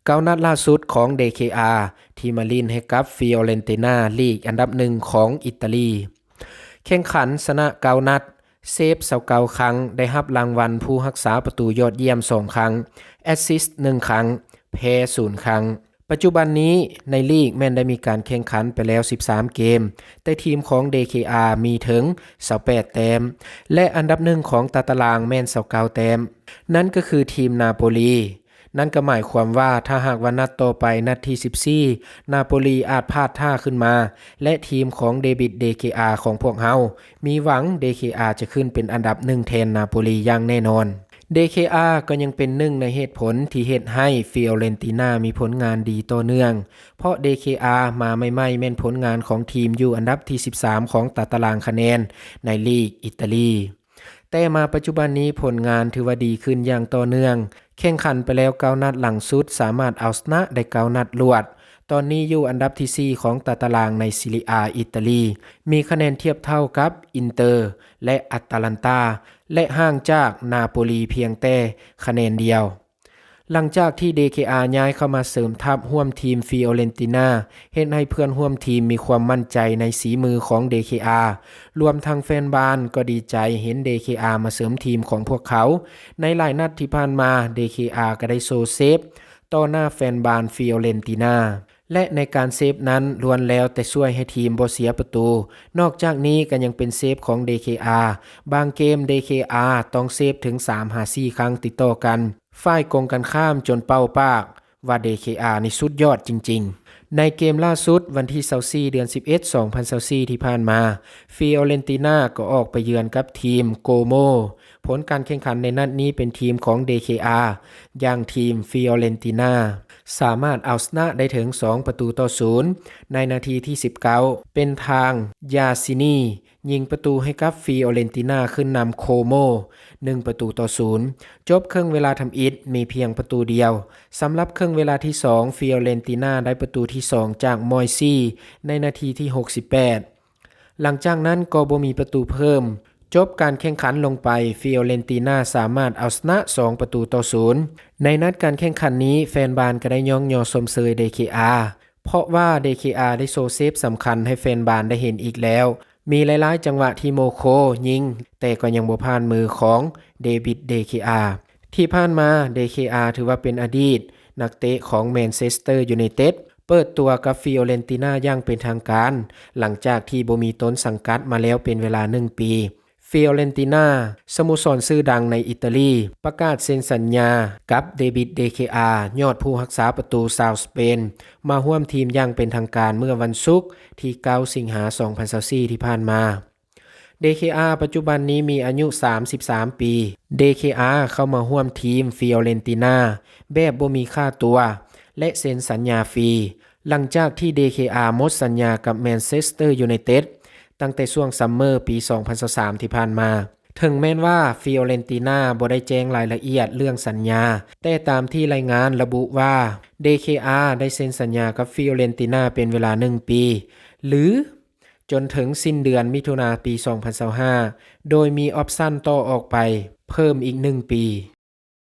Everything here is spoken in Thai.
9 นัดล่าสุดของ DKR ที่มาลินให้กับฟิโอเรนติน่าลีกอันดับหนึ่งของอิตาลีแข่งขันชนะ9 นัดเซฟ29ครั้งได้รับรางวัลผู้รักษาประตูยอดเยี่ยม2ครั้งแอสซิสต์1ครั้งแพ้0ครั้งปัจจุบันนี้ในลีกแม้นได้มีการแข่งขันไปแล้ว13เกมแต่ทีมของ DKR มีถึง28แต้มและอันดับหนึ่งของตารางแม่น29แต้มนั่นก็คือทีมนาโปลีนั่นก็หมายความว่าถ้าหากว่านัดต่อไปนัดที่14นาโปลีอาจพลาดท่าขึ้นมาและทีมของเดวิด DKR ของพวกเฮามีหวัง DKR จะขึ้นเป็นอันดับ1แทนนาโปลีอย่างแน่นอน DKR ก็ยังเป็นหนึ่งในเหตุผลที่เฮ็ดให้ฟิโอเรนติน่ามีผลงานดีต่อเนื่องเพราะ DKR มาใหม่ๆแม่นผลงานของทีมอยู่อันดับที่13ของตารางคะแนนในลีกอิตาลีแต่มาปัจจุบันนี้ผลงานถือว่าดีขึ้นอย่างต่อเนื่องแข่งขันไปแล้ว9นัดหลังสุดสามารถเอาชนะได้9นัดรวดตอนนี้อยู่อันดับที่4ของตารางในซีเรียอิตาลีมีคะแนนเทียบเท่ากับอินเตอร์และอัตแลนตาและห่างจากนาโปลีเพียงแต่คะแนนเดียวหลังจากที่ DKR ย้ายเข้ามาเสริมทัพร่วมทีมฟิโอเรนติน่าเฮ็ดให้เพื่อนร่วมทีมมีความมั่นใจในสีมือของ DKR รวมทั้งแฟนบานก็ดีใจเห็น DKR มาเสริมทีมของพวกเขาในหลายนัดที่ผ่านมา DKR ก็ได้โซเซฟต่อหน้าแฟนบานฟิโอเรนติน่าและในการเซฟนั้นล้วนแล้วแต่ช่วยให้ทีมบ่เสียประตูนอกจากนี้ก็ยังเป็นเซฟของ DKR บางเกม DKR ต้องเซฟถึง 3-4 ครั้งติดต่อกันฝ่ายกงกันข้ามจนเป้าปากว่า DKR นี่สุดยอดจริงๆในเกมล่าสุดวันที่24เดือน11 2024ที่ผ่านมาฟิโอเรนติน่าก็ออกไปเยือนกับทีมโกโมผลการแข่งขันในนัดนี้เป็นทีมของ DKR อย่างทีมฟิโอเรนติน่าสามารถเอาชนะได้ถึง2-0ในนาทีที่19เป็นทางยาซินียิงประตูให้กับฟิโอเรนติน่าขึ้นนำโคโม1-0จบครึ่งเวลาทำอิฐมีเพียงประตูเดียวสำหรับครึ่งเวลาที่2ฟิโอเรนติน่าได้ประตูที่2จากมอยซี่ในนาทีที่68หลังจากนั้นก็บ่มีประตูเพิ่มจบการแข่งขันลงไปฟิโอเรนติน่าสามารถเอาชนะ2-0ในนัดการแข่งขันนี้แฟนบานก็ได้ย่องยอชมเชย DKR เพราะว่า DKR ได้โซเซฟสำคัญให้แฟนบานได้เห็นอีกแล้วมีหลายๆจังหวะที่โมโคยิงแต่ก็ยังบ่ผ่านมือของเดวิด DKR ที่ผ่านมา DKR ถือว่าเป็นอดีตนักเตะของแมนเชสเตอร์ยูไนเต็ดเปิดตัวกับฟิโอเรนติน่าอย่างเป็นทางการหลังจากที่บ่มีต้นสังกัดมาแล้วเป็นเวลา1ปีฟิโอเรนติน่าสโมสรชื่อดังในอิตาลีประกาศเซ็นสัญญากับเดวิด DKR ยอดผู้รักษาประตูชาวสเปนมาร่วมทีมอย่างเป็นทางการเมื่อวันศุกร์ที่9สิงหาคม2024ที่ผ่านมา DKR ปัจจุบันนี้มีอายุ33ปี DKR เข้ามาร่วมทีมฟิโอเรนติน่าแบบบ่มีค่าตัวและเซ็นสัญญาฟรีหลังจากที่ DKR หมดสัญญากับแมนเชสเตอร์ยูไนเต็ดตั้งแต่ช่วงซัมเมอร์ปี2023ที่ผ่านมาถึงแม้นว่าฟิโอเรนติน่าบ่ได้แจ้งรายละเอียดเรื่องสัญญาแต่ตามที่รายงานระบุว่า DKR ได้เซ็นสัญญากับฟิโอเรนติน่าเป็นเวลา1ปีหรือจนถึงสิ้นเดือนมิถุนายนปี2025โดยมีออปชั่นต่อออกไปเพิ่มอีก1ปี